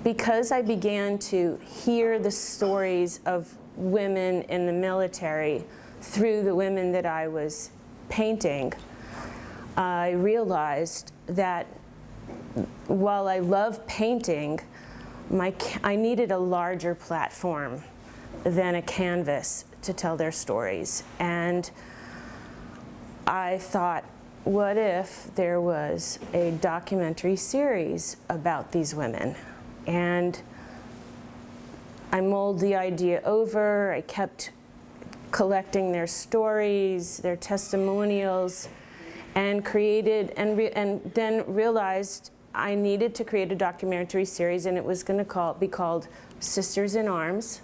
because I began to hear the stories of women in the military through the women that I was painting, I realized that while I love painting, I needed a larger platform than a canvas to tell their stories. And I thought, what if there was a documentary series about these women? And I mulled the idea over. I kept collecting their stories, their testimonials, and created, and then realized I needed to create a documentary series, and it was going to be called Sisters in Arms,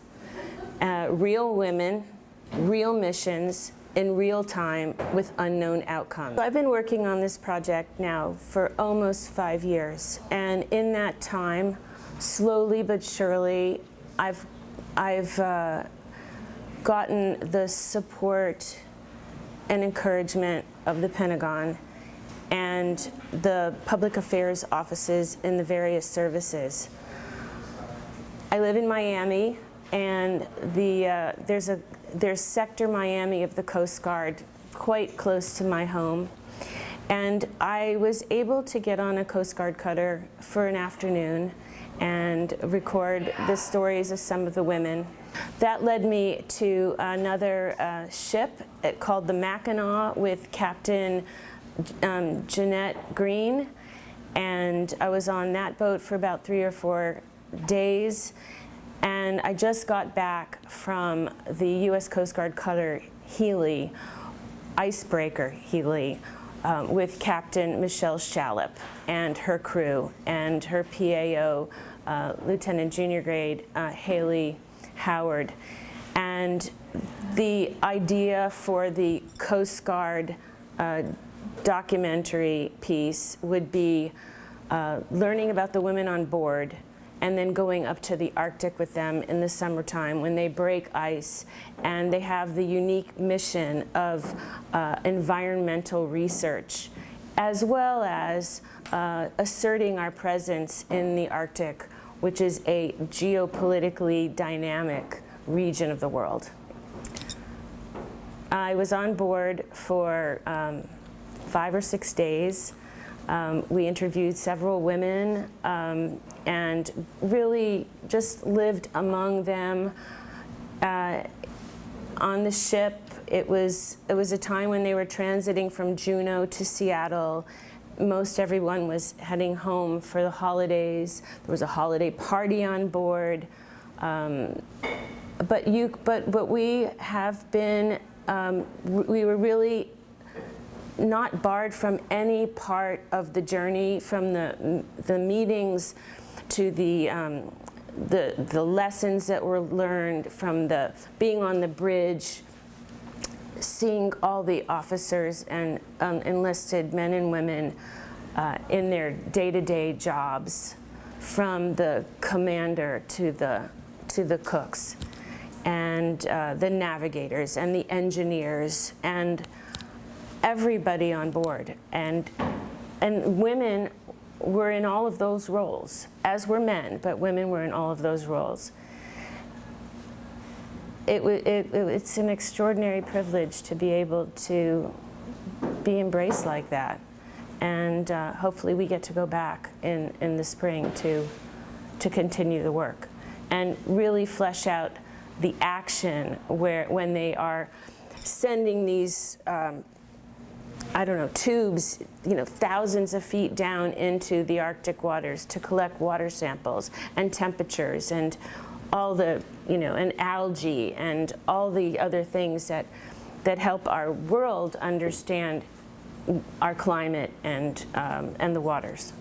Real Women, Real Missions, in real time with unknown outcomes. So I've been working on this project now for almost 5 years, and in that time, slowly but surely, I've gotten the support and encouragement of the Pentagon and the public affairs offices in the various services. I live in Miami, and there's Sector Miami of the Coast Guard quite close to my home. And I was able to get on a Coast Guard cutter for an afternoon and record the stories of some of the women. That led me to another ship called the Mackinac with Captain Jeanette Green, and I was on that boat for about 3 or 4 days. And I just got back from the U.S. Coast Guard cutter Healy, icebreaker Healy, with Captain Michelle Shallop and her crew, and her PAO, Lieutenant Junior Grade Haley Howard. And the idea for the Coast Guard documentary piece would be learning about the women on board, and then going up to the Arctic with them in the summertime when they break ice, and they have the unique mission of environmental research, as well as asserting our presence in the Arctic, which is a geopolitically dynamic region of the world. I was on board for 5 or 6 days. We interviewed several women and really just lived among them. On the ship, it was a time when they were transiting from Juneau to Seattle. Most everyone was heading home for the holidays. There was a holiday party on board. But we have been, we were really not barred from any part of the journey, from the meetings to the lessons that were learned, from the being on the bridge, seeing all the officers and enlisted men and women in their day-to-day jobs, from the commander to the cooks and the navigators and the engineers and everybody on board. And women were in all of those roles, as were men, but women were in all of those roles. It's an extraordinary privilege to be able to be embraced like that. And hopefully we get to go back in the spring to continue the work and really flesh out the action when they are sending these I don't know, tubes, thousands of feet down into the Arctic waters to collect water samples and temperatures and all the, and algae and all the other things that help our world understand our climate and the waters.